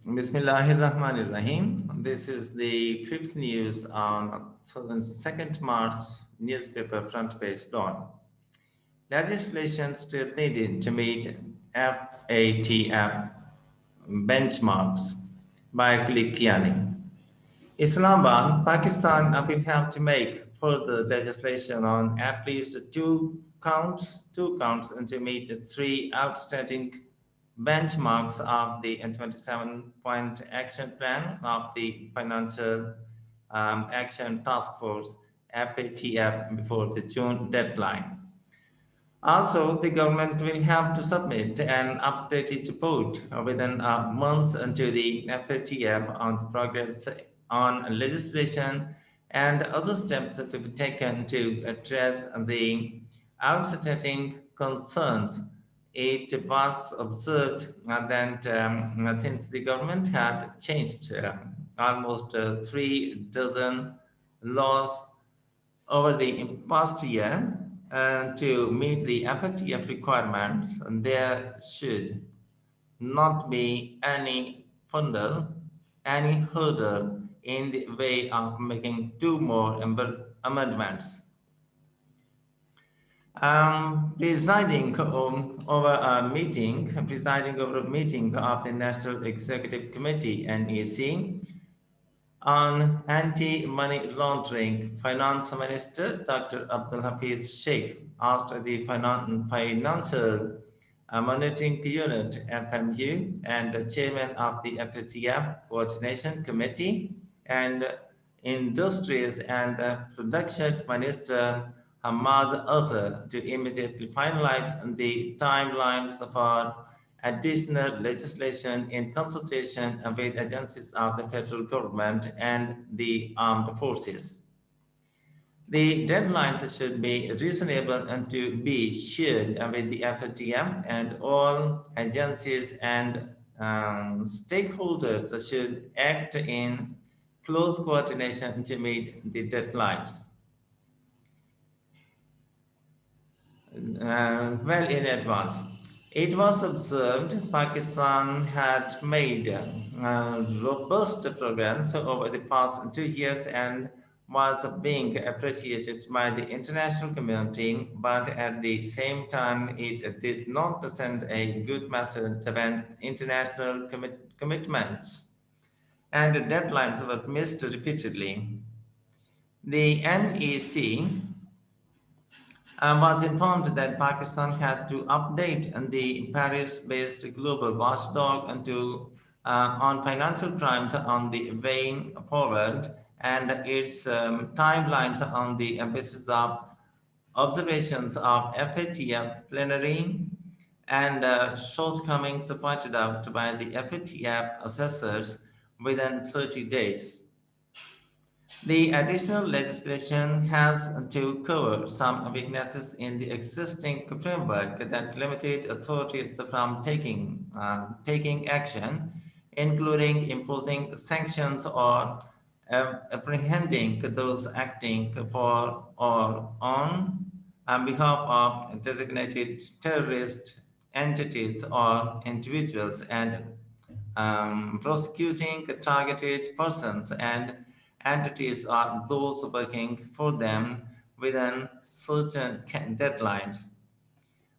Bismillahirrahmanirrahim. This is the fifth news on 2nd March newspaper front page dawn. Legislation still needed to meet FATF benchmarks by Philip Kiani. Islamabad, Pakistan will have to make further legislation on at least two counts to meet the three outstanding benchmarks of the 27-point action plan of the Financial Action Task Force (FATF) before the June deadline. Also, the government will have to submit an updated report within a month to the FATF on the progress on legislation and other steps to be taken to address the outstanding concerns. It was observed that since the government had changed almost 3 dozen laws over the past year to meet the FATF requirements, there should not be any hurdle in the way of making two more amendments. Presiding over a meeting of the National Executive Committee (NEC) on anti-money laundering, Finance Minister Dr. Abdul Hafiz Sheikh asked the Financial Monitoring Unit (FMU) and the Chairman of the FATF Coordination Committee and Industries and Production Minister Hamad Azhar to immediately finalize the timelines for additional legislation in consultation with agencies of the federal government and the armed forces. The deadlines should be reasonable and to be shared with the FATF, and all agencies and stakeholders should act in close coordination to meet the deadlines well in advance. It was observed Pakistan had made robust progress over the past 2 years and was being appreciated by the international community, but at the same time, it did not send a good message when international commitments and deadlines were missed repeatedly. The NEC was informed that Pakistan had to update the Paris-based global watchdog on financial crimes on the way forward and its timelines on the basis of observations of FATF plenary and shortcomings pointed out by the FATF assessors within 30 days. The additional legislation has to cover some weaknesses in the existing framework that limited authorities from taking action, including imposing sanctions or apprehending those acting for or on behalf of designated terrorist entities or individuals and prosecuting targeted persons and entities or those working for them within certain deadlines.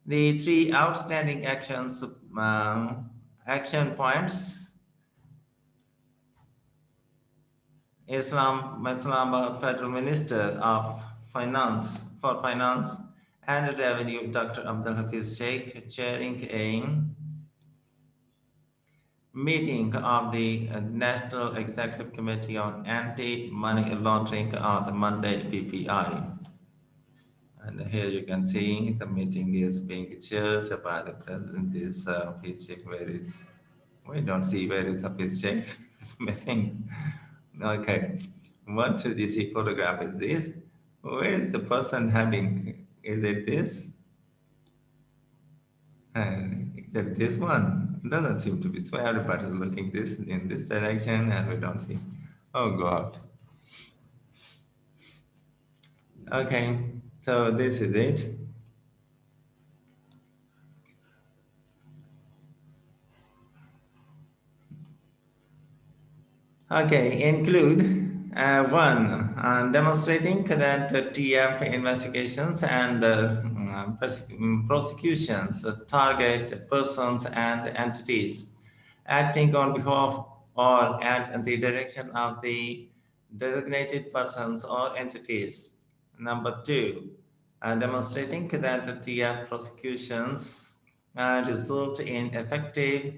The three outstanding action points: Islamabad Federal Minister of Finance and Revenue Dr. Abdul Hafiz Sheikh chairing a meeting of the National Executive Committee on Anti-Money Laundering on Monday, PPI. And here you can see the meeting is being chaired by the president. Is Hafiz Sheikh. We don't see where is Hafiz Sheikh. It's missing. Okay. What you see photograph is this? Where is the person having? Is it this? This one doesn't seem to be. So everybody is looking this in this direction, and we don't see. Oh God. Okay, so this is it. Okay, include one, demonstrating that TF investigations and prosecutions target persons and entities acting on behalf or at the direction of the designated persons or entities. Number two, demonstrating that the TF prosecutions result in effective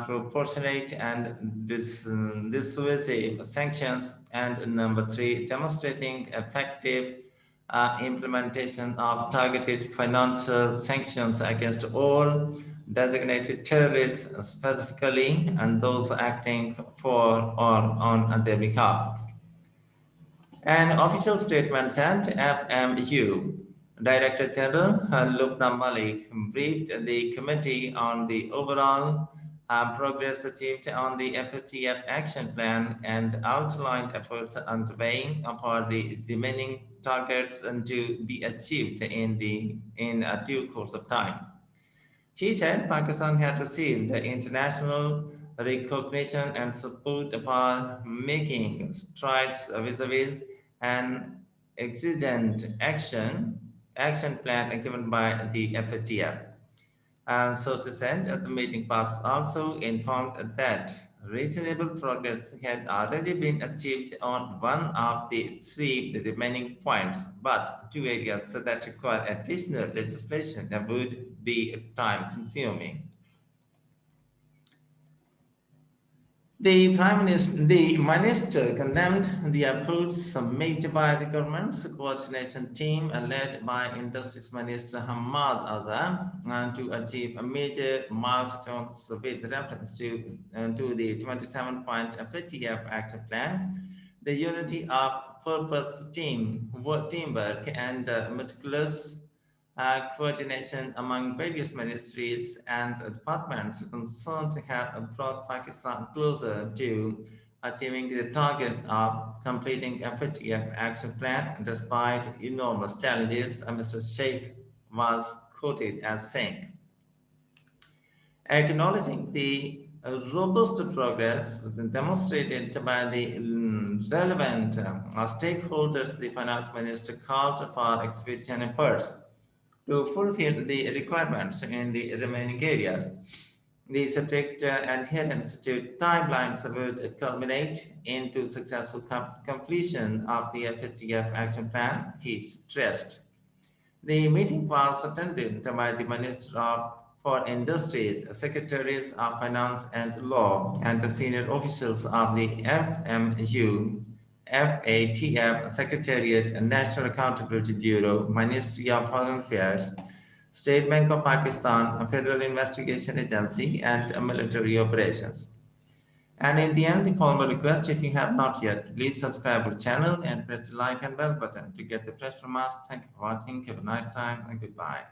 proportionate and dissuasive sanctions, and number three, demonstrating effective implementation of targeted financial sanctions against all designated terrorists, specifically, and those acting for or on their behalf. An official statement sent FMU. Director General Lubna Malik briefed the committee on the overall progress achieved on the FATF action plan and outlined efforts underway for the remaining targets to be achieved in a due course of time. She said Pakistan had received international recognition and support for making strides vis-a-vis an exigent action plan given by the FATF. And so she said the meeting was also informed that reasonable progress had already been achieved on one of the three remaining points, but two areas that require additional legislation that would be time consuming. The minister condemned the efforts made by the government's coordination team led by Industries Minister Hamad Azhar to achieve a major milestones with reference to the 27-point FATF action plan, the unity of purpose teamwork and meticulous coordination among various ministries and departments concerned have brought Pakistan closer to achieving the target of completing FATF action plan despite enormous challenges, Mr. Sheikh was quoted as saying. Acknowledging the robust progress demonstrated by the relevant stakeholders, the finance minister called for expeditious efforts to fulfill the requirements in the remaining areas. The strict adherence to timelines would culminate into successful completion of the FATF action plan, he stressed. The meeting was attended by the Minister for Industries, Secretaries of Finance and Law, and the senior officials of the FMU, FATF Secretariat, National Accountability Bureau, Ministry of Foreign Affairs, State Bank of Pakistan, Federal Investigation Agency, and military operations. And in the end, the formal request, if you have not yet, please subscribe to the channel and press the like and bell button to get the fresh from us. Thank you for watching. Have a nice time and goodbye.